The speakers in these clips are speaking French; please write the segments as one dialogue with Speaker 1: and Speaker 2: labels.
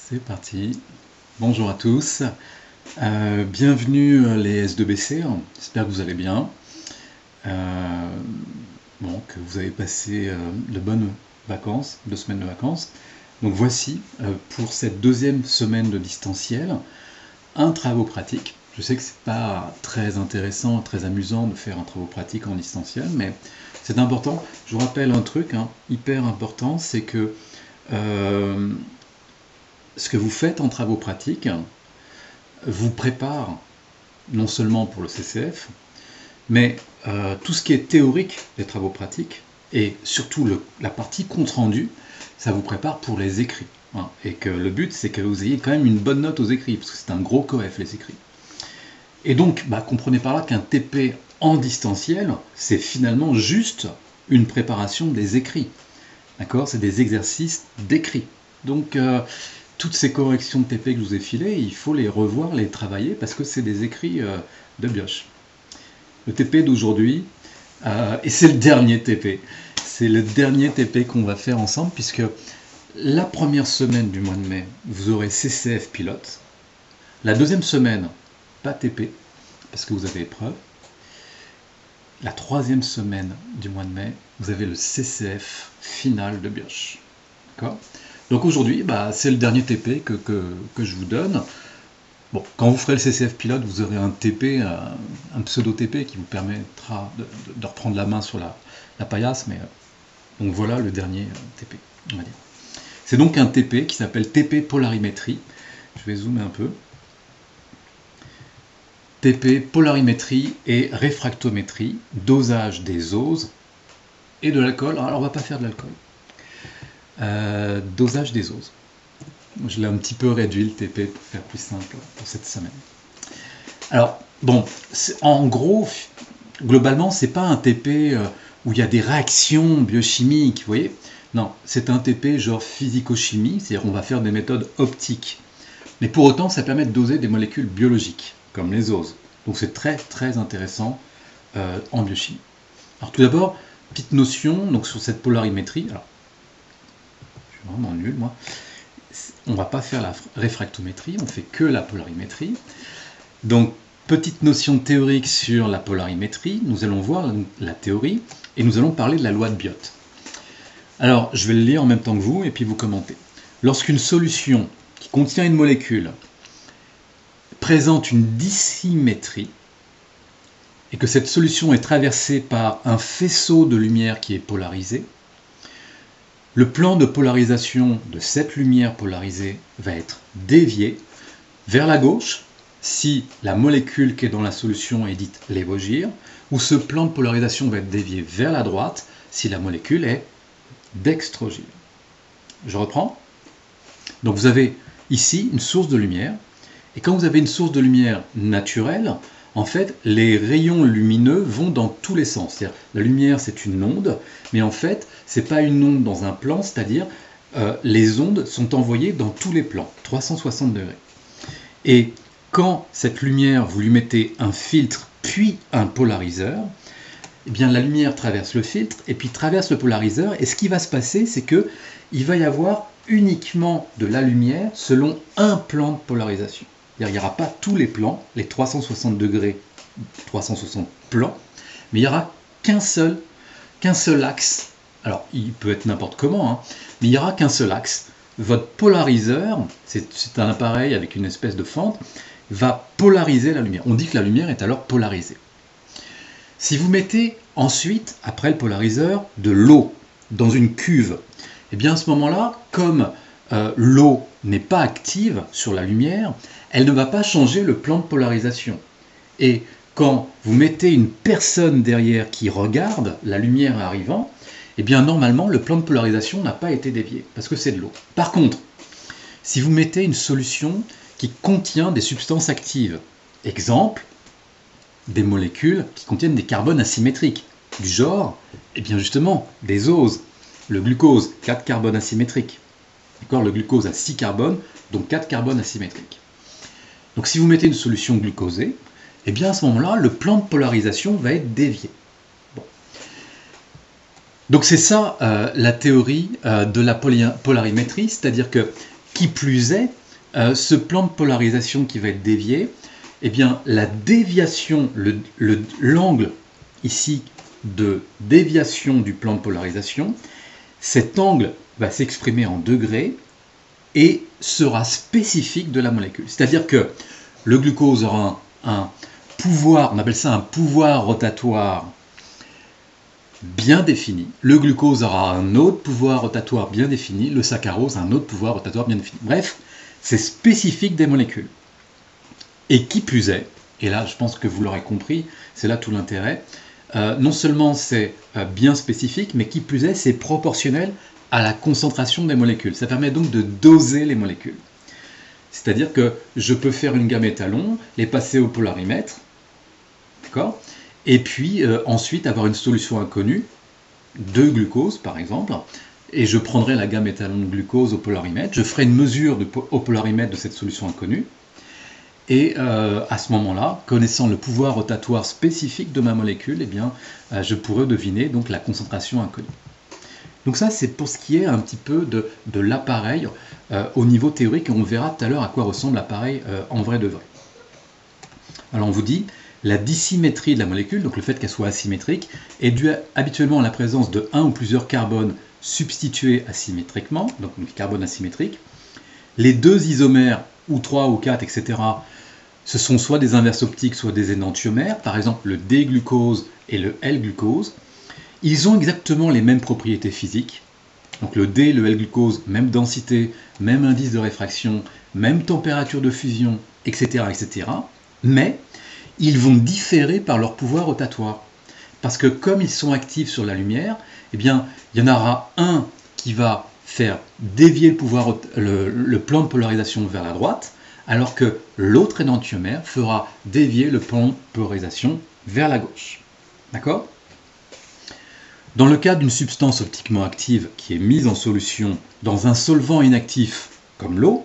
Speaker 1: C'est parti. Bonjour à tous. Bienvenue les S2BC. J'espère que vous allez bien. Que vous avez passé de bonnes vacances, 2 semaines de vacances. Donc voici pour cette deuxième semaine de distanciel un travaux pratique. Je sais que c'est pas très intéressant, très amusant de faire un travaux pratique en distanciel, mais c'est important. Je vous rappelle un truc hyper important, c'est que ce que vous faites en travaux pratiques vous prépare non seulement pour le CCF, mais tout ce qui est théorique des travaux pratiques et surtout la partie compte-rendu, ça vous prépare pour les écrits. Et que le but, c'est que vous ayez quand même une bonne note aux écrits, parce que c'est un gros coef, les écrits. Et donc, comprenez par là qu'un TP en distanciel, c'est finalement juste une préparation des écrits. D'accord ? C'est des exercices d'écrit. Donc, toutes ces corrections de TP que je vous ai filées, il faut les revoir, les travailler, parce que c'est des écrits de Bioche. Le TP d'aujourd'hui, et c'est le dernier TP. C'est le dernier TP qu'on va faire ensemble, puisque la première semaine du mois de mai, vous aurez CCF pilote. La deuxième semaine, pas TP, parce que vous avez épreuve. La troisième semaine du mois de mai, vous avez le CCF final de Bioche. D'accord ? Donc aujourd'hui, c'est le dernier TP que je vous donne. Bon, quand vous ferez le CCF pilote, vous aurez un TP, un pseudo-TP qui vous permettra de reprendre la main sur la paillasse. Mais donc voilà le dernier TP, on va dire. C'est donc un TP qui s'appelle TP polarimétrie. Je vais zoomer un peu. TP polarimétrie et réfractométrie, dosage des oses et de l'alcool. Alors on va pas faire de l'alcool. Dosage des oses. Je l'ai un petit peu réduit le TP pour faire plus simple pour cette semaine. Alors, bon, en gros, globalement, c'est pas un TP où il y a des réactions biochimiques, vous voyez ? Non, c'est un TP genre physico-chimie, c'est-à-dire on va faire des méthodes optiques. Mais pour autant, ça permet de doser des molécules biologiques, comme les oses. Donc c'est très très intéressant en biochimie. Alors tout d'abord, petite notion donc sur cette polarimétrie. Alors, vraiment nul moi. On ne va pas faire la réfractométrie, on fait que la polarimétrie. Donc, petite notion théorique sur la polarimétrie, nous allons voir la théorie et nous allons parler de la loi de Biot. Alors, je vais le lire en même temps que vous et puis vous commentez. Lorsqu'une solution qui contient une molécule présente une dissymétrie et que cette solution est traversée par un faisceau de lumière qui est polarisé, le plan de polarisation de cette lumière polarisée va être dévié vers la gauche si la molécule qui est dans la solution est dite lévogir, ou ce plan de polarisation va être dévié vers la droite si la molécule est dextrogir. Je reprends. Donc vous avez ici une source de lumière, et quand vous avez une source de lumière naturelle, en fait, les rayons lumineux vont dans tous les sens. C'est-à-dire, la lumière, c'est une onde, mais en fait, ce n'est pas une onde dans un plan, c'est-à-dire les ondes sont envoyées dans tous les plans, 360 degrés. Et quand cette lumière, vous lui mettez un filtre, puis un polariseur, eh bien, la lumière traverse le filtre, et puis traverse le polariseur, et ce qui va se passer, c'est qu'il va y avoir uniquement de la lumière selon un plan de polarisation. Il n'y aura pas tous les plans, les 360 degrés, 360 plans, mais il n'y aura qu'un seul axe. Alors, il peut être n'importe comment, mais il n'y aura qu'un seul axe. Votre polariseur, c'est un appareil avec une espèce de fente, va polariser la lumière. On dit que la lumière est alors polarisée. Si vous mettez ensuite, après le polariseur, de l'eau dans une cuve, eh bien à ce moment-là, comme l'eau n'est pas active sur la lumière, elle ne va pas changer le plan de polarisation. Et quand vous mettez une personne derrière qui regarde la lumière arrivant, eh bien normalement le plan de polarisation n'a pas été dévié, parce que c'est de l'eau. Par contre, si vous mettez une solution qui contient des substances actives, exemple, des molécules qui contiennent des carbones asymétriques, du genre, eh bien justement, des oses, le glucose, 4 carbones asymétriques. D'accord, le glucose a 6 carbones, donc 4 carbones asymétriques. Donc si vous mettez une solution glucosée, eh bien à ce moment-là, le plan de polarisation va être dévié. Bon. Donc c'est ça la théorie de la polarimétrie, c'est-à-dire que Qui plus est, ce plan de polarisation qui va être dévié, eh bien, la déviation, l'angle ici de déviation du plan de polarisation, cet angle va s'exprimer en degrés et sera spécifique de la molécule. C'est-à-dire que le glucose aura un pouvoir, on appelle ça un pouvoir rotatoire bien défini. Le glucose aura un autre pouvoir rotatoire bien défini, le saccharose un autre pouvoir rotatoire bien défini. Bref, c'est spécifique des molécules. Et qui plus est, et là je pense que vous l'aurez compris, c'est là tout l'intérêt, non seulement c'est bien spécifique, mais qui plus est, c'est proportionnel à la concentration des molécules. Ça permet donc de doser les molécules. C'est-à-dire que je peux faire une gamme étalon, les passer au polarimètre, d'accord ? Et puis ensuite avoir une solution inconnue de glucose par exemple, et je prendrai la gamme étalon de glucose au polarimètre, je ferai une mesure au polarimètre de cette solution inconnue, et à ce moment-là, connaissant le pouvoir rotatoire spécifique de ma molécule, eh bien, je pourrais deviner donc la concentration inconnue. Donc ça, c'est pour ce qui est un petit peu de l'appareil au niveau théorique, et on verra tout à l'heure à quoi ressemble l'appareil en vrai de vrai. Alors on vous dit, la dissymétrie de la molécule, donc le fait qu'elle soit asymétrique, est due habituellement à la présence de un ou plusieurs carbones substitués asymétriquement, donc carbone asymétrique. Les deux isomères, ou 3 ou 4, etc., ce sont soit des inverses optiques, soit des énantiomères, par exemple le D-glucose et le L-glucose. Ils ont exactement les mêmes propriétés physiques. Donc le D, le L-glucose, même densité, même indice de réfraction, même température de fusion, etc., etc. Mais ils vont différer par leur pouvoir rotatoire. Parce que comme ils sont actifs sur la lumière, eh bien, il y en aura un qui va faire dévier le plan de polarisation vers la droite, alors que l'autre énantiomère fera dévier le plan de polarisation vers la gauche. D'accord ? Dans le cas d'une substance optiquement active qui est mise en solution dans un solvant inactif comme l'eau,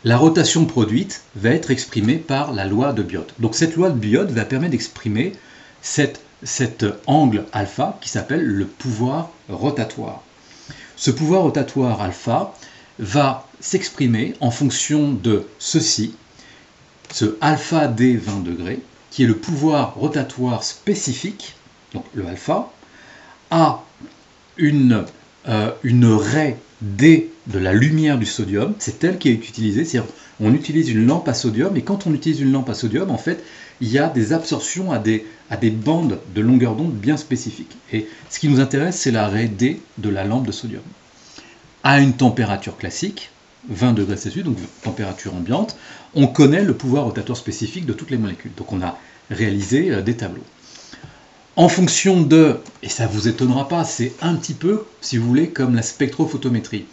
Speaker 1: la rotation produite va être exprimée par la loi de Biot. Donc cette loi de Biot va permettre d'exprimer cet angle alpha qui s'appelle le pouvoir rotatoire. Ce pouvoir rotatoire alpha va s'exprimer en fonction de ceci, ce alpha d 20 degrés, qui est le pouvoir rotatoire spécifique, donc le alpha, à une raie d de la lumière du sodium, c'est elle qui est utilisée, c'est-à-dire on utilise une lampe à sodium, et quand on utilise une lampe à sodium, en fait, il y a des absorptions à des bandes de longueur d'onde bien spécifiques. Et ce qui nous intéresse, c'est la raie d de la lampe de sodium. À une température classique, 20 degrés Celsius, donc température ambiante, on connaît le pouvoir rotatoire spécifique de toutes les molécules. Donc on a réalisé des tableaux. En fonction de, et ça ne vous étonnera pas, c'est un petit peu, si vous voulez, comme la spectrophotométrie.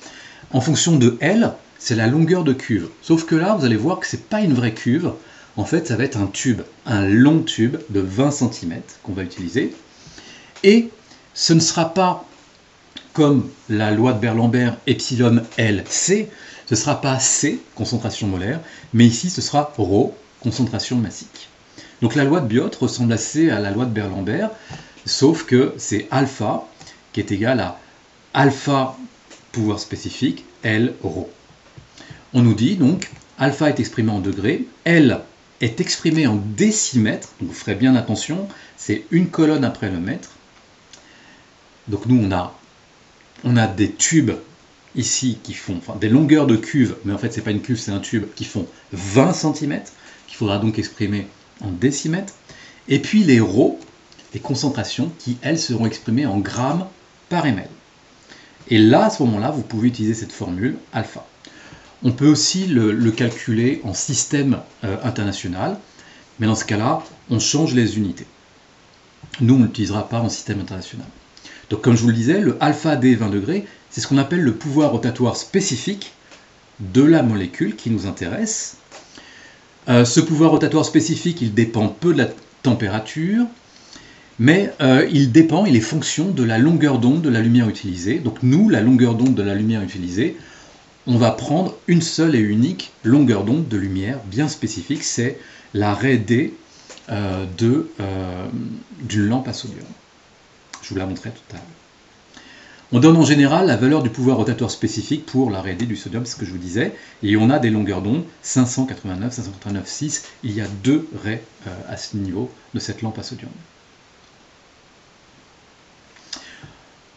Speaker 1: En fonction de L, c'est la longueur de cuve. Sauf que là, vous allez voir que ce n'est pas une vraie cuve. En fait, ça va être un tube, un long tube de 20 cm qu'on va utiliser. Et ce ne sera pas comme la loi de Beer-Lambert epsilon LC, ce ne sera pas C, concentration molaire, mais ici ce sera ρ, concentration massique. Donc la loi de Biot ressemble assez à la loi de Beer-Lambert, sauf que c'est alpha qui est égal à alpha pouvoir spécifique, L ρ. On nous dit donc, alpha est exprimé en degrés, L est exprimé en décimètres, donc vous ferez bien attention, c'est une colonne après le mètre. Donc nous on a des tubes ici qui font, enfin des longueurs de cuve, mais en fait c'est pas une cuve, c'est un tube, qui font 20 cm, qu'il faudra donc exprimer en décimètres, et puis les ρ, les concentrations, qui elles seront exprimées en grammes par ml. Et là, à ce moment-là, vous pouvez utiliser cette formule alpha. On peut aussi le calculer en système international, mais dans ce cas-là, on change les unités. Nous, on ne l'utilisera pas en système international. Donc comme je vous le disais, le alpha d 20 degrés, c'est ce qu'on appelle le pouvoir rotatoire spécifique de la molécule qui nous intéresse. Ce pouvoir rotatoire spécifique, il dépend peu de la température, mais il est fonction de la longueur d'onde de la lumière utilisée. Donc nous, la longueur d'onde de la lumière utilisée, on va prendre une seule et unique longueur d'onde de lumière bien spécifique, c'est la raie d d'une lampe à sodium. Je vous la montrerai tout à l'heure. On donne en général la valeur du pouvoir rotatoire spécifique pour la raie-d du sodium, c'est ce que je vous disais, et on a des longueurs d'onde, 589, 589, 6, il y a 2 raies à ce niveau de cette lampe à sodium.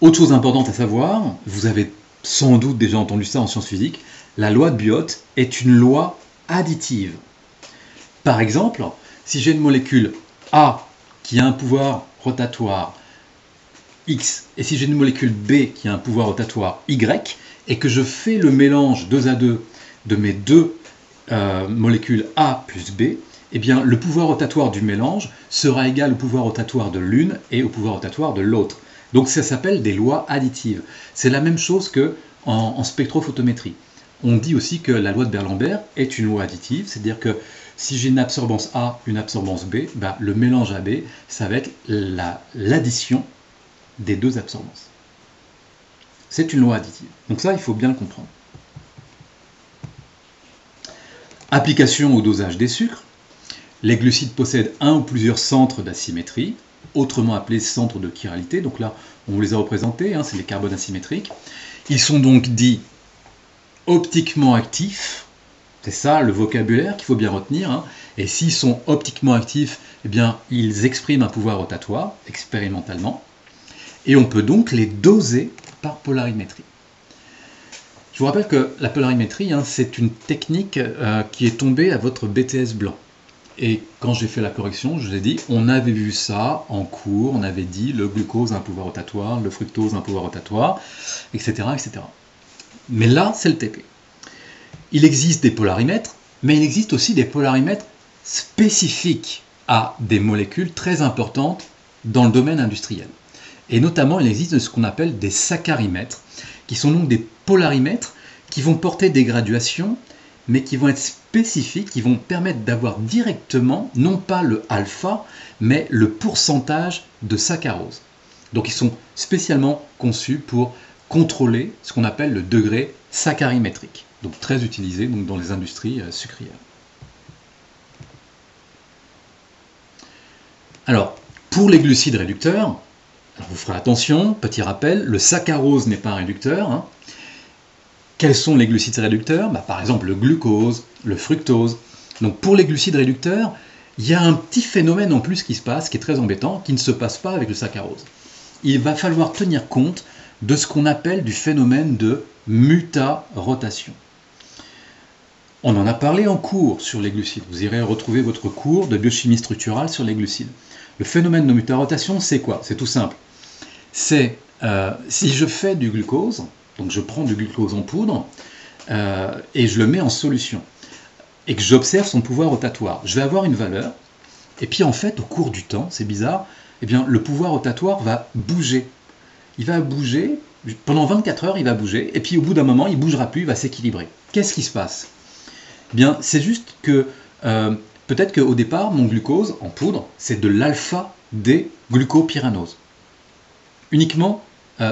Speaker 1: Autre chose importante à savoir, vous avez sans doute déjà entendu ça en sciences physiques, la loi de Biot est une loi additive. Par exemple, si j'ai une molécule A qui a un pouvoir rotatoire X, et si j'ai une molécule B qui a un pouvoir rotatoire Y, et que je fais le mélange 2 à 2 de mes deux molécules A plus B, eh bien le pouvoir rotatoire du mélange sera égal au pouvoir rotatoire de l'une et au pouvoir rotatoire de l'autre. Donc ça s'appelle des lois additives. C'est la même chose qu'en spectrophotométrie. On dit aussi que la loi de Beer-Lambert est une loi additive, c'est-à-dire que si j'ai une absorbance A, une absorbance B, le mélange AB, ça va être l'addition des deux absorbances. C'est une loi additive. Donc ça, il faut bien le comprendre. Application au dosage des sucres. Les glucides possèdent un ou plusieurs centres d'asymétrie, autrement appelés centres de chiralité. Donc là, on vous les a représentés, c'est les carbones asymétriques. Ils sont donc dits optiquement actifs. C'est ça le vocabulaire qu'il faut bien retenir. Et s'ils sont optiquement actifs, eh bien, ils expriment un pouvoir rotatoire, expérimentalement. Et on peut donc les doser par polarimétrie. Je vous rappelle que la polarimétrie, c'est une technique qui est tombée à votre BTS blanc. Et quand j'ai fait la correction, je vous ai dit, on avait vu ça en cours, on avait dit le glucose a un pouvoir rotatoire, le fructose a un pouvoir rotatoire, etc. etc. Mais là, c'est le TP. Il existe des polarimètres, mais il existe aussi des polarimètres spécifiques à des molécules très importantes dans le domaine industriel. Et notamment, il existe ce qu'on appelle des saccharimètres, qui sont donc des polarimètres qui vont porter des graduations, mais qui vont être spécifiques, qui vont permettre d'avoir directement, non pas le alpha, mais le pourcentage de saccharose. Donc ils sont spécialement conçus pour contrôler ce qu'on appelle le degré saccarimétrique, donc très utilisé dans les industries sucrières. Alors, pour les glucides réducteurs, vous ferez attention, petit rappel, le saccharose n'est pas un réducteur. Quels sont les glucides réducteurs ? Par exemple le glucose, le fructose. Donc pour les glucides réducteurs, il y a un petit phénomène en plus qui se passe, qui est très embêtant, qui ne se passe pas avec le saccharose. Il va falloir tenir compte de ce qu'on appelle du phénomène de mutarotation. On en a parlé en cours sur les glucides. Vous irez retrouver votre cours de biochimie structurale sur les glucides. Le phénomène de mutarotation, c'est quoi ? C'est tout simple. C'est si je fais du glucose, donc je prends du glucose en poudre et je le mets en solution et que j'observe son pouvoir rotatoire, je vais avoir une valeur et puis en fait au cours du temps, c'est bizarre, eh bien, le pouvoir rotatoire va bouger. Il va bouger, pendant 24 heures il va bouger et puis au bout d'un moment il ne bougera plus, il va s'équilibrer. Qu'est-ce qui se passe ? Eh bien, c'est juste que peut-être qu'au départ mon glucose en poudre c'est de l'alpha-D-glucopyranose. Uniquement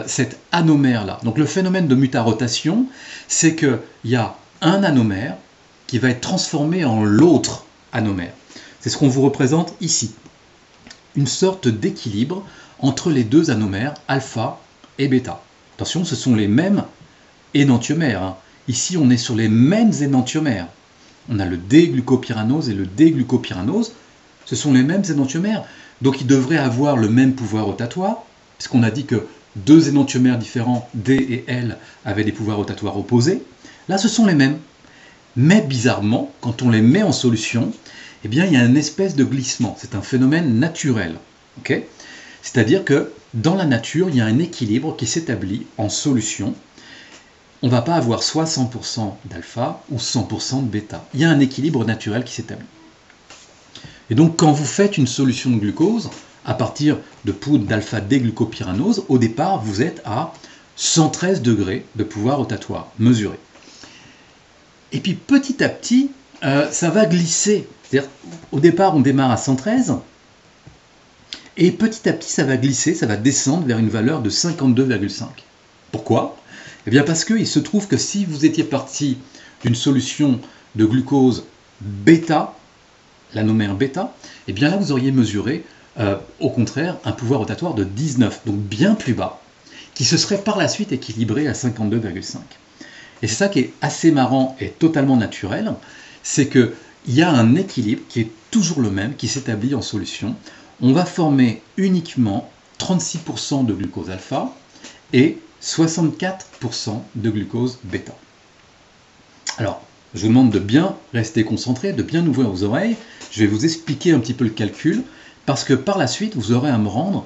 Speaker 1: cet anomère-là. Donc le phénomène de mutarotation, c'est qu'il y a un anomère qui va être transformé en l'autre anomère. C'est ce qu'on vous représente ici. Une sorte d'équilibre entre les deux anomères, alpha et bêta. Attention, ce sont les mêmes énantiomères. Ici, on est sur les mêmes énantiomères. On a le D-glucopyranose et le D-glucopyranose. Ce sont les mêmes énantiomères. Donc ils devraient avoir le même pouvoir rotatoire, puisqu'on a dit que deux énantiomères différents, D et L, avaient des pouvoirs rotatoires opposés. Là, ce sont les mêmes. Mais bizarrement, quand on les met en solution, eh bien, il y a une espèce de glissement. C'est un phénomène naturel. Okay ? C'est-à-dire que dans la nature, il y a un équilibre qui s'établit en solution. On ne va pas avoir soit 100% d'alpha ou 100% de bêta. Il y a un équilibre naturel qui s'établit. Et donc, quand vous faites une solution de glucose, à partir de poudre d'alpha-D-glucopyranose, au départ, vous êtes à 113 degrés de pouvoir rotatoire mesuré. Et puis, petit à petit, ça va glisser. C'est-à-dire, au départ, on démarre à 113, et petit à petit, ça va glisser, ça va descendre vers une valeur de 52,5. Pourquoi ? Eh bien, parce qu'il se trouve que si vous étiez parti d'une solution de glucose bêta, l'anomère bêta, eh bien là, vous auriez mesuré au contraire un pouvoir rotatoire de 19, donc bien plus bas, qui se serait par la suite équilibré à 52,5. Et c'est ça qui est assez marrant et totalement naturel, c'est qu'il y a un équilibre qui est toujours le même, qui s'établit en solution. On va former uniquement 36% de glucose alpha et 64% de glucose bêta. Alors, je vous demande de bien rester concentré, de bien ouvrir vos oreilles. Je vais vous expliquer un petit peu le calcul, parce que par la suite, vous aurez à me rendre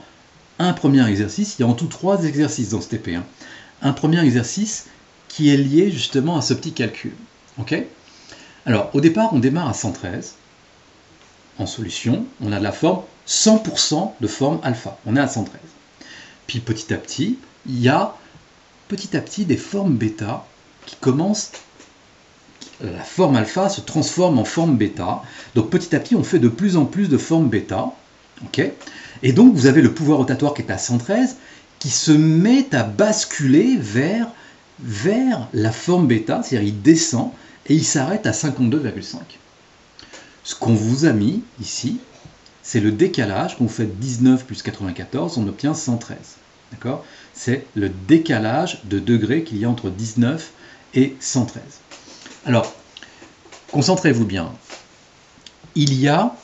Speaker 1: un premier exercice. Il y a en tout 3 exercices dans ce TP. Un premier exercice qui est lié justement à ce petit calcul. Okay, alors, au départ, on démarre à 113. En solution, on a de la forme 100% de forme alpha. On est à 113. Puis petit à petit, il y a des formes bêta qui commencent. La forme alpha se transforme en forme bêta. Donc petit à petit, on fait de plus en plus de formes bêta. Okay, et donc, vous avez le pouvoir rotatoire qui est à 113 qui se met à basculer vers la forme bêta, c'est-à-dire il descend et il s'arrête à 52,5. Ce qu'on vous a mis ici, c'est le décalage. Quand vous faites 19 plus 94, on obtient 113. D'accord ? C'est le décalage de degrés qu'il y a entre 19 et 113. Alors, concentrez-vous bien. Il y a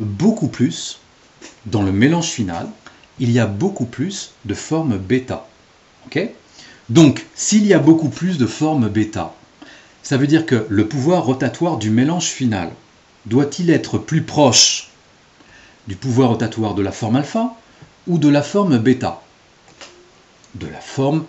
Speaker 1: beaucoup plus, dans le mélange final, il y a beaucoup plus de formes bêta. Okay ? Donc, s'il y a beaucoup plus de formes bêta, ça veut dire que le pouvoir rotatoire du mélange final doit-il être plus proche du pouvoir rotatoire de la forme alpha ou de la forme bêta? De la forme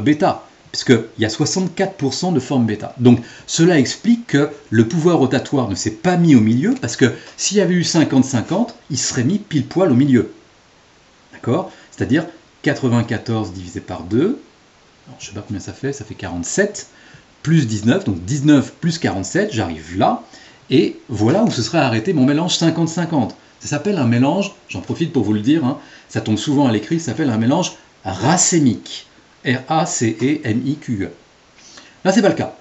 Speaker 1: bêta, puisqu'il y a 64% de forme bêta. Donc, cela explique que le pouvoir rotatoire ne s'est pas mis au milieu, parce que s'il y avait eu 50-50, il serait mis pile poil au milieu. D'accord ? C'est-à-dire 94 divisé par 2, alors, je ne sais pas combien ça fait 47, plus 19, donc 19 plus 47, j'arrive là, et voilà où se serait arrêté mon mélange 50-50. Ça s'appelle un mélange, j'en profite pour vous le dire, ça tombe souvent à l'écrit, ça s'appelle un mélange racémique. R-A-C-E-M-I-Q-E. Là, c'est pas le cas.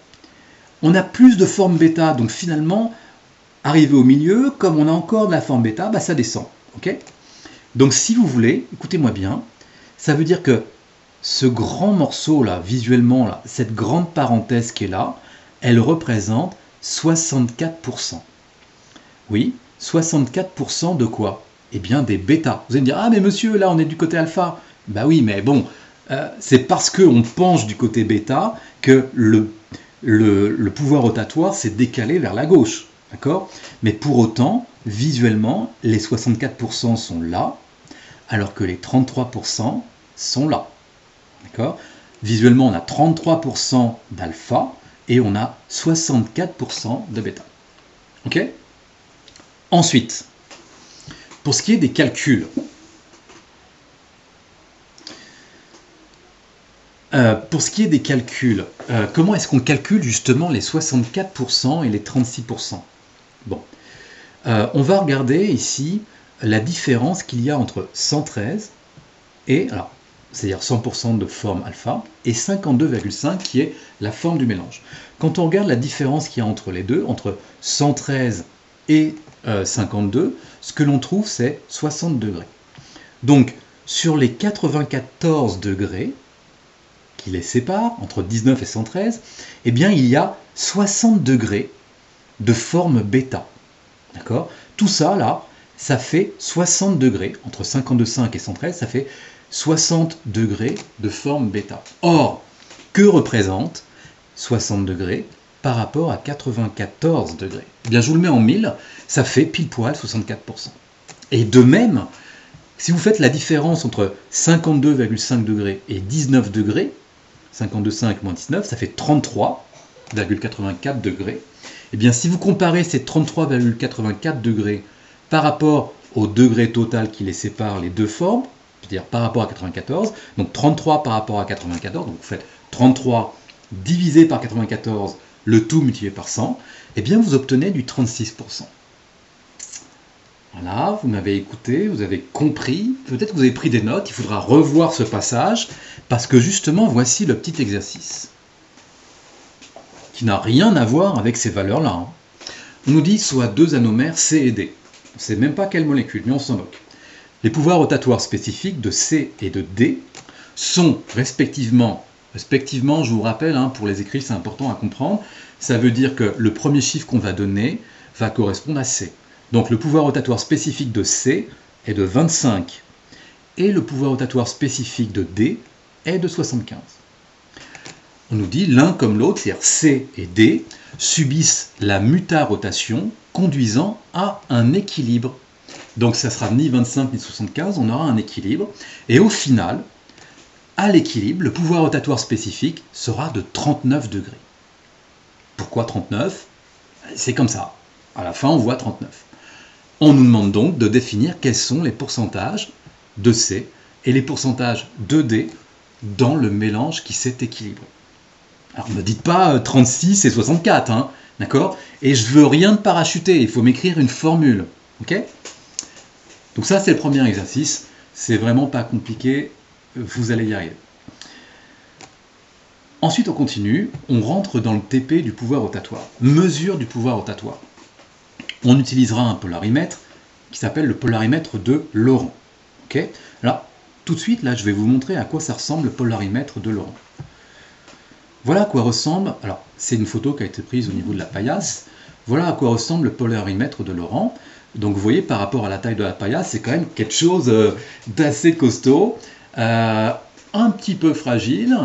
Speaker 1: On a plus de forme bêta, donc finalement, arrivé au milieu, comme on a encore de la forme bêta, ça descend. Okay, donc si vous voulez, écoutez-moi bien, ça veut dire que ce grand morceau là, visuellement là, cette grande parenthèse qui est là, elle représente 64%. Oui, 64% de quoi? Eh bien des bêta. Vous allez me dire, ah mais monsieur, là on est du côté alpha. Bah oui, mais bon, c'est parce qu'on penche du côté bêta que le pouvoir rotatoire s'est décalé vers la gauche. D'accord? Mais pour autant, visuellement, les 64% sont là, alors que les 33% sont là. D'accord ? Visuellement, on a 33% d'alpha et on a 64% de bêta. Ok ? Ensuite, pour ce qui est des calculs, comment est-ce qu'on calcule justement les 64% et les 36%? Bon, on va regarder ici la différence qu'il y a entre 113 et, alors, c'est-à-dire 100% de forme alpha, et 52,5 qui est la forme du mélange. Quand on regarde la différence qu'il y a entre les deux, entre 113 et 52, ce que l'on trouve, c'est 60 degrés. Donc, sur les 94 degrés qui les séparent, entre 19 et 113, eh bien, il y a 60 degrés de forme bêta. D'accord ? Tout ça, là, ça fait 60 degrés. Entre 52,5 et 113, ça fait 60 degrés de forme bêta. Or, que représente 60 degrés par rapport à 94 degrés? Eh bien, je vous le mets en 1000, ça fait pile poil 64%. Et de même, si vous faites la différence entre 52,5 degrés et 19 degrés, 52,5 moins 19, ça fait 33,84 degrés. Eh bien, si vous comparez ces 33,84 degrés par rapport au degré total qui les sépare les deux formes, c'est-à-dire par rapport à 94, donc 33 par rapport à 94, donc vous faites 33 divisé par 94, le tout multiplié par 100, eh bien vous obtenez du 36%. Voilà, vous m'avez écouté, vous avez compris, peut-être que vous avez pris des notes, il faudra revoir ce passage, parce que justement, voici le petit exercice, qui n'a rien à voir avec ces valeurs-là. On nous dit soit deux anomères C et D. On ne sait même pas quelle molécule, mais on s'en moque. Les pouvoirs rotatoires spécifiques de C et de D sont respectivement, je vous rappelle, pour les écrits c'est important à comprendre, ça veut dire que le premier chiffre qu'on va donner va correspondre à C. Donc le pouvoir rotatoire spécifique de C est de 25 et le pouvoir rotatoire spécifique de D est de 75. On nous dit l'un comme l'autre, c'est-à-dire C et D, subissent la mutarotation conduisant à un équilibre. Donc ça sera ni 25 ni 75, on aura un équilibre. Et au final, à l'équilibre, le pouvoir rotatoire spécifique sera de 39 degrés. Pourquoi 39? C'est comme ça. À la fin, on voit 39. On nous demande donc de définir quels sont les pourcentages de C et les pourcentages de D dans le mélange qui s'est équilibré. Alors ne me dites pas 36 et 64, d'accord? Et je veux rien de parachuter, il faut m'écrire une formule, ok? Donc ça c'est le premier exercice, c'est vraiment pas compliqué, vous allez y arriver. Ensuite on continue, on rentre dans le TP du pouvoir rotatoire, mesure du pouvoir rotatoire. On utilisera un polarimètre qui s'appelle le polarimètre de Laurent, ok? Alors tout de suite là je vais vous montrer à quoi ça ressemble le polarimètre de Laurent. Voilà à quoi ressemble, alors c'est une photo qui a été prise au niveau de la paillasse, voilà à quoi ressemble le polarimètre de Laurent. Donc vous voyez par rapport à la taille de la paillasse, c'est quand même quelque chose d'assez costaud, un petit peu fragile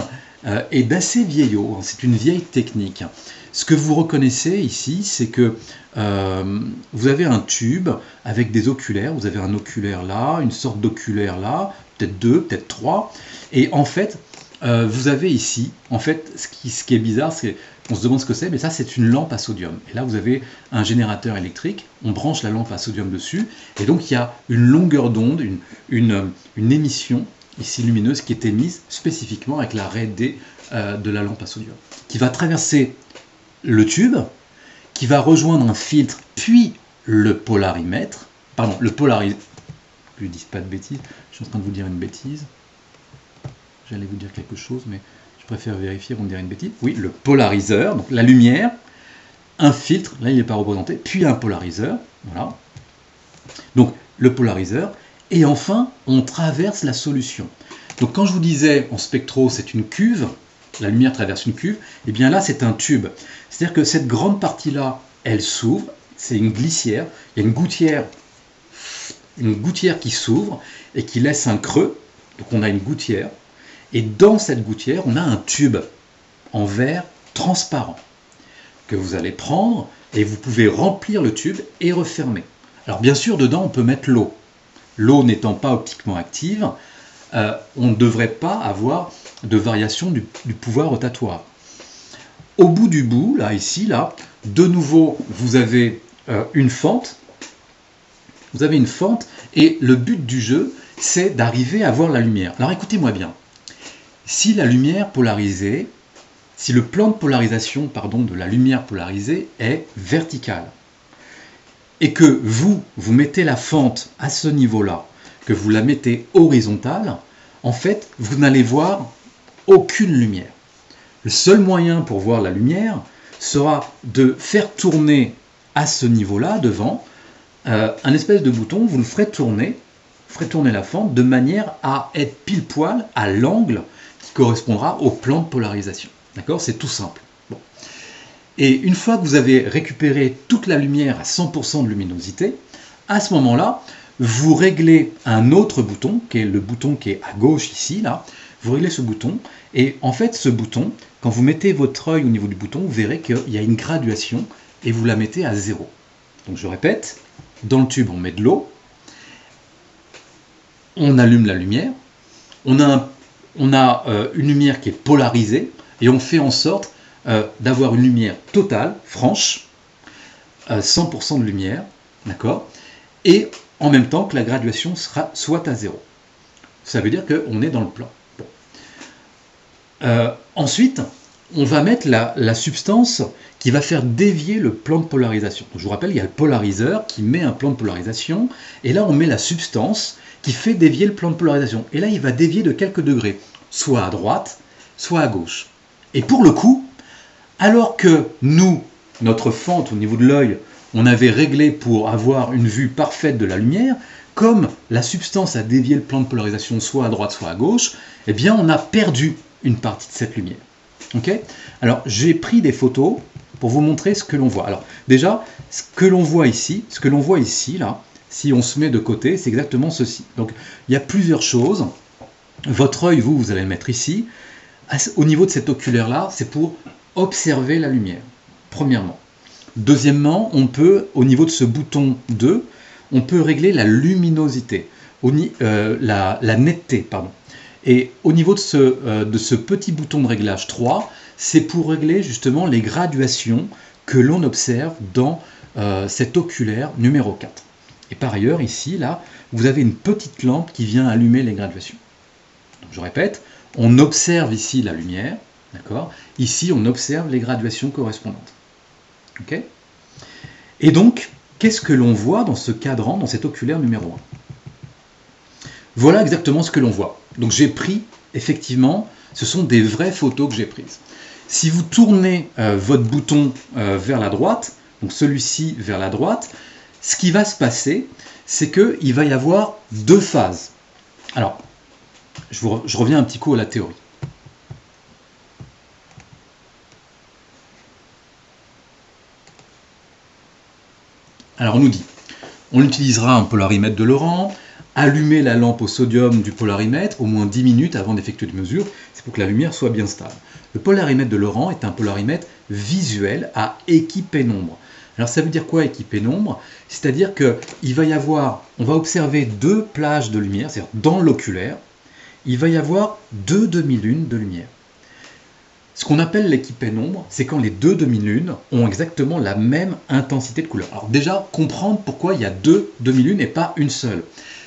Speaker 1: et d'assez vieillot. C'est une vieille technique. Ce que vous reconnaissez ici, c'est que vous avez un tube avec des oculaires, vous avez un oculaire là, une sorte d'oculaire là, peut-être deux, peut-être trois, et en fait, vous avez ici, en fait, ce qui est bizarre, c'est qu'on se demande ce que c'est, mais ça c'est une lampe à sodium. Et là vous avez un générateur électrique, on branche la lampe à sodium dessus, et donc il y a une longueur d'onde, une émission ici lumineuse qui est émise spécifiquement avec la raie D de la lampe à sodium, qui va traverser le tube, qui va rejoindre un filtre, puis le polarimètre, pardon, le polariseur, je ne dis pas de bêtises, je suis en train de vous dire une bêtise. J'allais vous dire quelque chose, mais je préfère vérifier avant de dire une bêtise. Oui, le polariseur, donc la lumière, un filtre, là il n'est pas représenté, puis un polariseur, voilà. Donc le polariseur, et enfin on traverse la solution. Donc quand je vous disais en spectro c'est une cuve, la lumière traverse une cuve, et bien là c'est un tube. C'est-à-dire que cette grande partie-là, elle s'ouvre, c'est une glissière, il y a une gouttière qui s'ouvre et qui laisse un creux, donc on a une gouttière. Et dans cette gouttière, on a un tube en verre transparent que vous allez prendre et vous pouvez remplir le tube et refermer. Alors bien sûr, dedans, on peut mettre l'eau. L'eau n'étant pas optiquement active, on ne devrait pas avoir de variation du pouvoir rotatoire. Au bout du bout, là, ici, là, de nouveau, vous avez une fente. Vous avez une fente et le but du jeu, c'est d'arriver à voir la lumière. Alors écoutez-moi bien. Si la lumière polarisée, si le plan de polarisation de la lumière polarisée est vertical, et que vous mettez la fente à ce niveau-là, que vous la mettez horizontale, en fait, vous n'allez voir aucune lumière. Le seul moyen pour voir la lumière sera de faire tourner à ce niveau-là, devant, un espèce de bouton, vous le ferez tourner la fente de manière à être pile poil à l'angle qui correspondra au plan de polarisation. D'accord? C'est tout simple. Bon. Et une fois que vous avez récupéré toute la lumière à 100% de luminosité, à ce moment-là, vous réglez un autre bouton, qui est le bouton qui est à gauche ici, là. Vous réglez ce bouton, et en fait, ce bouton, quand vous mettez votre œil au niveau du bouton, vous verrez qu'il y a une graduation, et vous la mettez à 0. Donc je répète, dans le tube, on met de l'eau, on allume la lumière, on a une lumière qui est polarisée, et on fait en sorte d'avoir une lumière totale, franche, 100% de lumière, d'accord, et en même temps que la graduation soit à 0. Ça veut dire qu'on est dans le plan. Bon. Ensuite, on va mettre la substance qui va faire dévier le plan de polarisation. Donc, je vous rappelle, il y a le polariseur qui met un plan de polarisation, et là on met la substance qui fait dévier le plan de polarisation. Et là, il va dévier de quelques degrés, soit à droite, soit à gauche. Et pour le coup, alors que nous, notre fente au niveau de l'œil, on avait réglé pour avoir une vue parfaite de la lumière, comme la substance a dévié le plan de polarisation soit à droite, soit à gauche, eh bien on a perdu une partie de cette lumière. Okay, alors j'ai pris des photos pour vous montrer ce que l'on voit. Alors déjà, ce que l'on voit ici, là, si on se met de côté, c'est exactement ceci. Donc il y a plusieurs choses. Votre œil, vous allez le mettre ici. Au niveau de cet oculaire-là, c'est pour observer la lumière, premièrement. Deuxièmement, on peut, au niveau de ce bouton 2, on peut régler la luminosité, la netteté, pardon. Et au niveau de ce petit bouton de réglage 3, c'est pour régler justement les graduations que l'on observe dans cet oculaire numéro 4. Et par ailleurs, ici, là, vous avez une petite lampe qui vient allumer les graduations. Donc, je répète, on observe ici la lumière, d'accord ? Ici, on observe les graduations correspondantes. Okay ? Et donc, qu'est-ce que l'on voit dans ce cadran, dans cet oculaire numéro 1 ? Voilà exactement ce que l'on voit. Donc j'ai pris, effectivement, ce sont des vraies photos que j'ai prises. Si vous tournez votre bouton vers la droite, donc celui-ci vers la droite, ce qui va se passer, c'est qu'il va y avoir deux phases. Alors, je reviens un petit coup à la théorie. Alors on nous dit, on utilisera un polarimètre de Laurent, allumer la lampe au sodium du polarimètre au moins 10 minutes avant d'effectuer des mesures, c'est pour que la lumière soit bien stable. Le polarimètre de Laurent est un polarimètre visuel à équipénombre. Alors ça veut dire quoi équipénombre? C'est-à-dire qu'il va y avoir, on va observer deux plages de lumière, c'est-à-dire dans l'oculaire, il va y avoir deux demi-lunes de lumière. Ce qu'on appelle l'équipénombre, c'est quand les deux demi-lunes ont exactement la même intensité de couleur. Alors déjà, comprendre pourquoi il y a deux demi-lunes et pas une seule.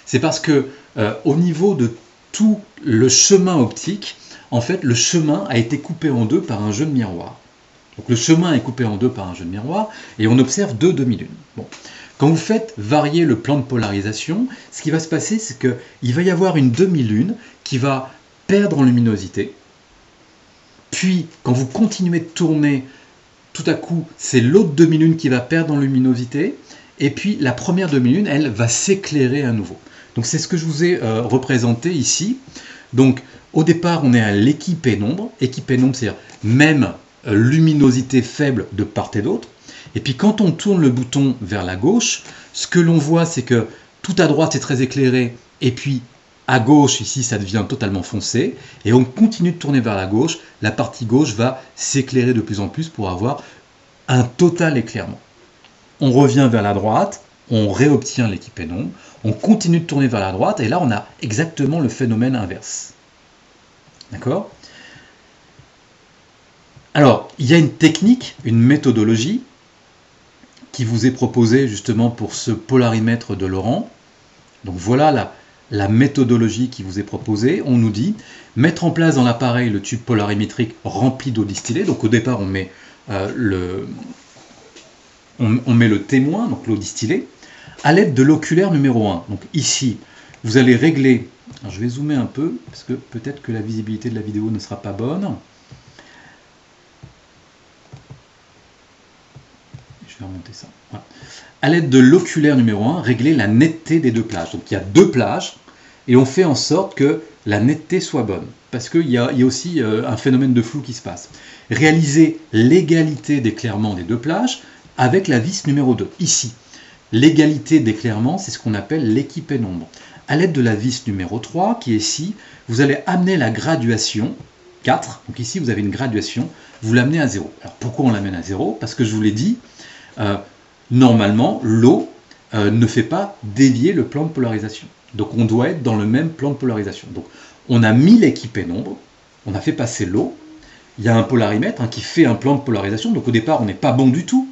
Speaker 1: C'est parce que au niveau de tout le chemin optique, en fait, le chemin a été coupé en deux par un jeu de miroir. Donc le chemin est coupé en deux par un jeu de miroir et on observe deux demi-lunes. Bon. Quand vous faites varier le plan de polarisation, ce qui va se passer, c'est qu'il va y avoir une demi-lune qui va perdre en luminosité. Puis, quand vous continuez de tourner, tout à coup, c'est l'autre demi-lune qui va perdre en luminosité. Et puis, la première demi-lune, elle, va s'éclairer à nouveau. Donc, c'est ce que je vous ai représenté ici. Donc, au départ, on est à l'équipénombre. Équipénombre, c'est-à-dire même luminosité faible de part et d'autre. Et puis, quand on tourne le bouton vers la gauche, ce que l'on voit, c'est que tout à droite, c'est très éclairé. Et puis, à gauche, ici, ça devient totalement foncé. Et on continue de tourner vers la gauche. La partie gauche va s'éclairer de plus en plus pour avoir un total éclairement. On revient vers la droite, on réobtient l'équipénombre. On continue de tourner vers la droite. Et là, on a exactement le phénomène inverse. D'accord ? Alors, il y a une technique, une méthodologie qui vous est proposée justement pour ce polarimètre de Laurent. Donc voilà la méthodologie qui vous est proposée. On nous dit mettre en place dans l'appareil le tube polarimétrique rempli d'eau distillée. Donc au départ, on met le témoin, donc l'eau distillée, à l'aide de l'oculaire numéro 1. Donc ici, vous allez régler. Alors je vais zoomer un peu, parce que peut-être que la visibilité de la vidéo ne sera pas bonne. Je vais remonter ça. Voilà. À l'aide de l'oculaire numéro 1, régler la netteté des deux plages. Donc il y a deux plages, et on fait en sorte que la netteté soit bonne. Parce qu'il y a aussi un phénomène de flou qui se passe. Réaliser l'égalité d'éclairement des deux plages avec la vis numéro 2. Ici, l'égalité d'éclairement, c'est ce qu'on appelle l'équipénombre. À l'aide de la vis numéro 3, qui est ici, vous allez amener la graduation 4. Donc ici, vous avez une graduation, vous l'amenez à 0. Alors pourquoi on l'amène à 0? Parce que je vous l'ai dit, normalement, l'eau ne fait pas dévier le plan de polarisation. Donc on doit être dans le même plan de polarisation. Donc on a mis l'équipénombre, on a fait passer l'eau, il y a un polarimètre qui fait un plan de polarisation, donc au départ on n'est pas bon du tout.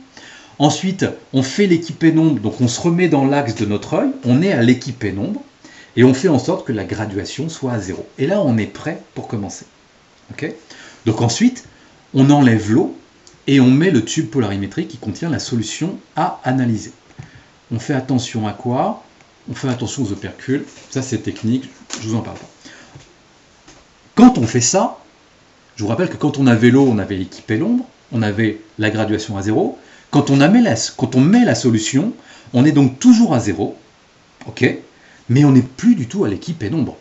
Speaker 1: Ensuite on fait l'équipénombre, donc on se remet dans l'axe de notre œil, on est à l'équipénombre, et on fait en sorte que la graduation soit à 0. Et là on est prêt pour commencer. Okay, donc ensuite on enlève l'eau, et on met le tube polarimétrique qui contient la solution à analyser. On fait attention à quoi? On fait attention aux opercules. Ça, c'est technique, je vous en parle pas. Quand on fait ça, je vous rappelle que quand on avait l'eau, on avait l'équipénombre, on avait la graduation à 0. Quand on met la solution, on est donc toujours à 0. Okay, mais on n'est plus du tout à l'équipe pénombre.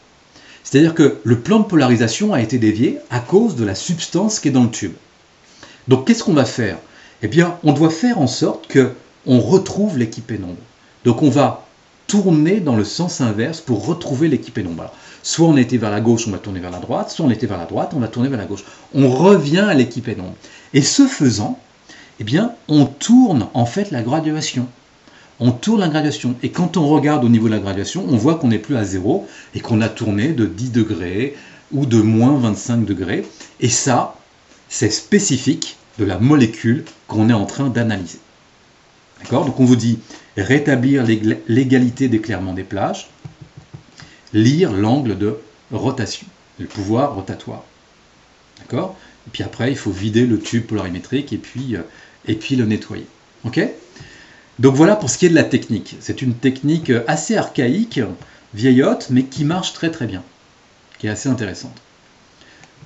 Speaker 1: C'est-à-dire que le plan de polarisation a été dévié à cause de la substance qui est dans le tube. Donc qu'est-ce qu'on va faire? Eh bien, on doit faire en sorte qu'on retrouve l'équipe pénombre. Donc on va tourner dans le sens inverse pour retrouver l'équipe pénombre. Alors, soit on était vers la gauche, on va tourner vers la droite, soit on était vers la droite, on va tourner vers la gauche. On revient à l'équipe pénombre. Et ce faisant, eh bien, on tourne en fait la graduation. On tourne la graduation. Et quand on regarde au niveau de la graduation, on voit qu'on n'est plus à 0 et qu'on a tourné de 10 degrés ou de moins 25 degrés. Et ça, c'est spécifique de la molécule qu'on est en train d'analyser. D'accord? Donc on vous dit rétablir l'égalité d'éclairement des plages, lire l'angle de rotation, le pouvoir rotatoire. D'accord? Et puis après, il faut vider le tube polarimétrique et puis le nettoyer. Ok? Donc voilà pour ce qui est de la technique. C'est une technique assez archaïque, vieillotte, mais qui marche très très bien, qui est assez intéressante.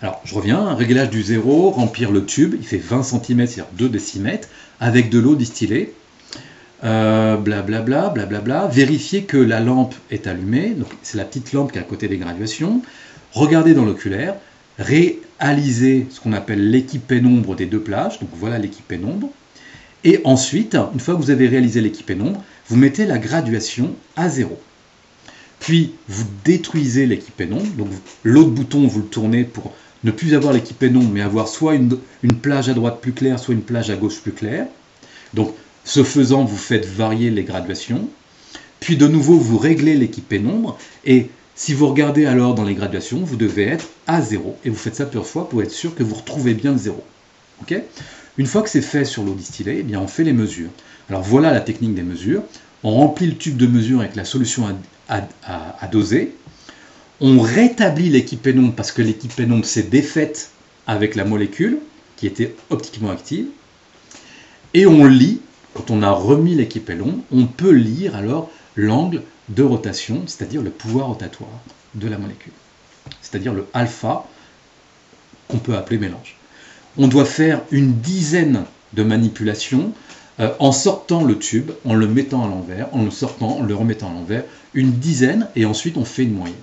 Speaker 1: Alors, je reviens, réglage du zéro, remplir le tube, il fait 20 cm, c'est-à-dire 2 décimètres, avec de l'eau distillée, blablabla, blablabla, vérifier que la lampe est allumée, donc c'est la petite lampe qui est à côté des graduations, regarder dans l'oculaire, réaliser ce qu'on appelle l'équipe pénombre des deux plages, donc voilà l'équipe pénombre, et ensuite, une fois que vous avez réalisé l'équipe pénombre, vous mettez la graduation à 0. Puis, vous détruisez l'équipe pénombre, donc l'autre bouton, vous le tournez pour ne plus avoir l'équipe pénombre, mais avoir soit une plage à droite plus claire, soit une plage à gauche plus claire. Donc, ce faisant, vous faites varier les graduations. Puis, de nouveau, vous réglez l'équipe pénombre, et si vous regardez alors dans les graduations, vous devez être à 0. Et vous faites ça plusieurs fois pour être sûr que vous retrouvez bien le 0. Okay? Une fois que c'est fait sur l'eau distillée, eh bien on fait les mesures. Alors voilà la technique des mesures. On remplit le tube de mesure avec la solution à doser. On rétablit l'équipe pénombre parce que l'équipe pénombre s'est défaite avec la molécule qui était optiquement active. Et on lit, quand on a remis l'équipe pénombre, on peut lire alors l'angle de rotation, c'est-à-dire le pouvoir rotatoire de la molécule. C'est-à-dire le alpha qu'on peut appeler mélange. On doit faire une dizaine de manipulations en sortant le tube, en le mettant à l'envers, en le sortant, en le remettant à l'envers, une dizaine, et ensuite on fait une moyenne.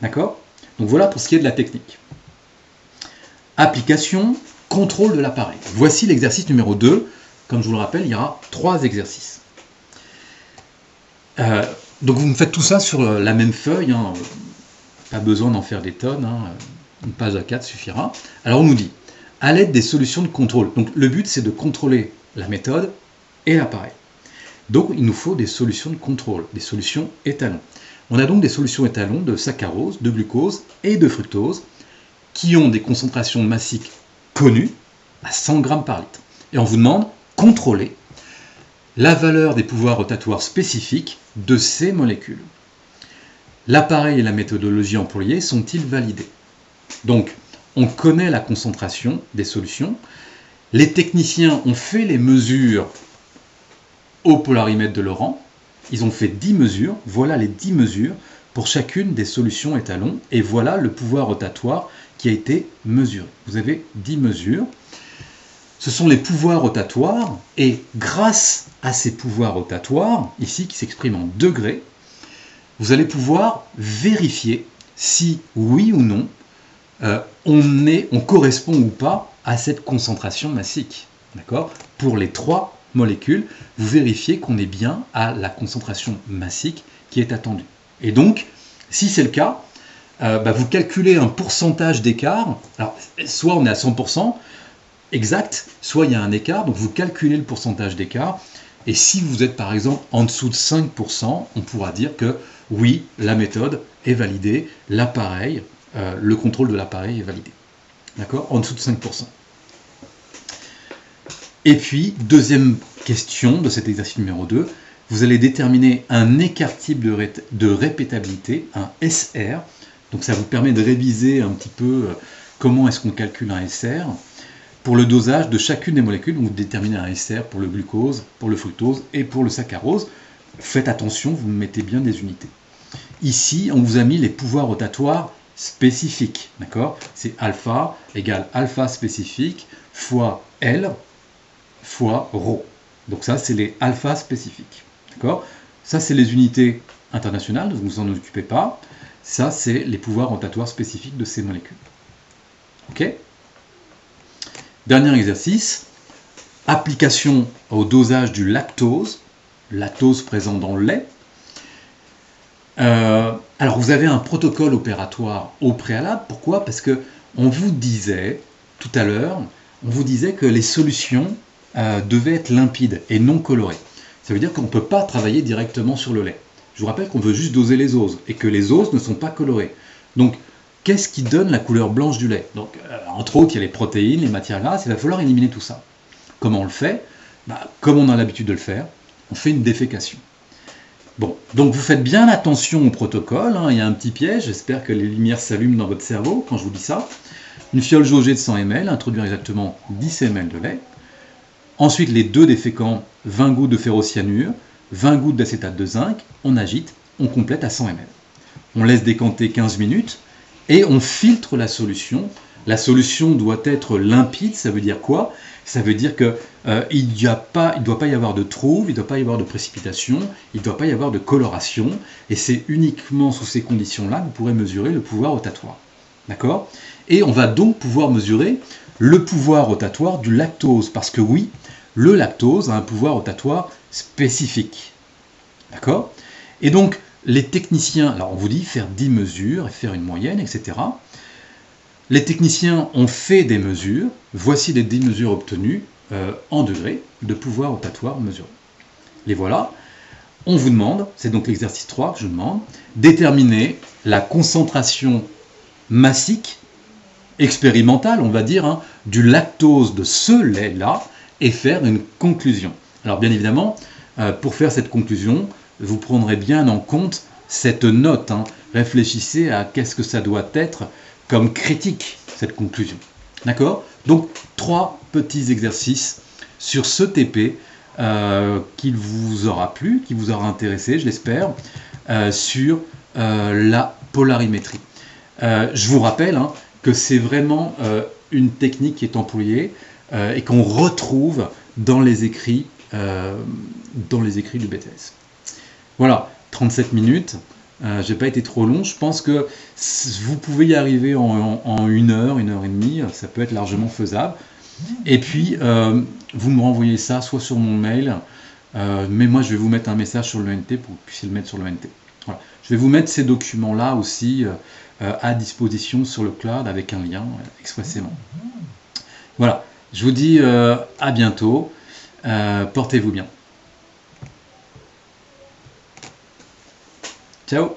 Speaker 1: D'accord? Donc voilà pour ce qui est de la technique. Application, contrôle de l'appareil. Voici l'exercice numéro 2. Comme je vous le rappelle, il y aura 3 exercices. Donc vous me faites tout ça sur la même feuille, hein. Pas besoin d'en faire des tonnes, hein. Une page A4 suffira. Alors on nous dit, à l'aide des solutions de contrôle, donc le but c'est de contrôler la méthode et l'appareil. Donc il nous faut des solutions de contrôle, des solutions étalons. On a donc des solutions étalons de saccharose, de glucose et de fructose qui ont des concentrations massiques connues à 100 g par litre. Et on vous demande contrôler la valeur des pouvoirs rotatoires spécifiques de ces molécules. L'appareil et la méthodologie employée sont-ils validés? Donc, on connaît la concentration des solutions. Les techniciens ont fait les mesures au polarimètre de Laurent. Ils ont fait 10 mesures. Voilà les 10 mesures pour chacune des solutions étalons. Et voilà le pouvoir rotatoire qui a été mesuré. Vous avez 10 mesures. Ce sont les pouvoirs rotatoires. Et grâce à ces pouvoirs rotatoires, ici qui s'expriment en degrés, vous allez pouvoir vérifier si, oui ou non, on correspond ou pas à cette concentration massique. D'accord? Pour les 3 molécules, vous vérifiez qu'on est bien à la concentration massique qui est attendue. Et donc, si c'est le cas, vous calculez un pourcentage d'écart. Alors, soit on est à 100% exact, soit il y a un écart. Donc, vous calculez le pourcentage d'écart. Et si vous êtes par exemple en dessous de 5%, on pourra dire que oui, la méthode est validée, l'appareil, le contrôle de l'appareil est validé. D'accord? En dessous de 5%. Et puis, deuxième question de cet exercice numéro 2, vous allez déterminer un écart type de répétabilité, un SR. Donc ça vous permet de réviser un petit peu comment est-ce qu'on calcule un SR. Pour le dosage de chacune des molécules, vous déterminez un SR pour le glucose, pour le fructose et pour le saccharose. Faites attention, vous mettez bien des unités. Ici, on vous a mis les pouvoirs rotatoires spécifiques. D'accord? C'est alpha égale alpha spécifique fois L fois ρ. Donc ça, c'est les alpha spécifiques. D'accord? Ça, c'est les unités international, ne vous en occupez pas. Ça, c'est les pouvoirs rotatoires spécifiques de ces molécules. Ok? Dernier exercice, application au dosage du lactose présent dans le lait. Alors, vous avez un protocole opératoire au préalable. Pourquoi? Parce que on vous disait, tout à l'heure, on vous disait que les solutions devaient être limpides et non colorées. Ça veut dire qu'on ne peut pas travailler directement sur le lait. Je vous rappelle qu'on veut juste doser les oses et que les oses ne sont pas colorées. Donc, qu'est-ce qui donne la couleur blanche du lait? Donc, entre autres, il y a les protéines, les matières grasses, il va falloir éliminer tout ça. Comment on le fait? Comme on a l'habitude de le faire, on fait une défécation. Bon, donc vous faites bien attention au protocole, hein, il y a un petit piège, j'espère que les lumières s'allument dans votre cerveau quand je vous dis ça. Une fiole jaugée de 100 ml, introduire exactement 10 ml de lait. Ensuite, les 2 déféquants, 20 gouttes de ferrocyanure, 20 gouttes d'acétate de zinc, on agite, on complète à 100 ml. On laisse décanter 15 minutes et on filtre la solution. La solution doit être limpide, ça veut dire quoi? Ça veut dire qu'il ne doit pas y avoir de trouble, il ne doit pas y avoir de précipitation, il ne doit pas y avoir de coloration, et c'est uniquement sous ces conditions-là que vous pourrez mesurer le pouvoir rotatoire. D'accord? Et on va donc pouvoir mesurer le pouvoir rotatoire du lactose, parce que oui, le lactose a un pouvoir rotatoire spécifique. D'accord? Et donc, les techniciens, alors on vous dit faire 10 mesures, et faire une moyenne, etc. Les techniciens ont fait des mesures, voici les 10 mesures obtenues en degrés de pouvoir rotatoire mesuré. Les voilà. On vous demande, c'est donc l'exercice 3 que je vous demande, déterminer la concentration massique, expérimentale, on va dire, hein, du lactose de ce lait-là et faire une conclusion. Alors bien évidemment, pour faire cette conclusion, vous prendrez bien en compte cette note. Hein. Réfléchissez à qu'est-ce que ça doit être comme critique, cette conclusion. D'accord? Donc, 3 petits exercices sur ce TP qui vous aura plu, qui vous aura intéressé, je l'espère, sur la polarimétrie. Je vous rappelle hein, que c'est vraiment une technique qui est employée et qu'on retrouve dans les écrits du BTS. Voilà, 37 minutes. Je n'ai pas été trop long, je pense que vous pouvez y arriver en 1 heure, 1 heure et demie, ça peut être largement faisable. Et puis, vous me renvoyez ça soit sur mon mail, mais moi je vais vous mettre un message sur l'ENT pour que vous puissiez le mettre sur l'ENT. Voilà. Je vais vous mettre ces documents-là aussi à disposition sur le cloud avec un lien expressément. Voilà, je vous dis à bientôt, portez-vous bien. Ciao.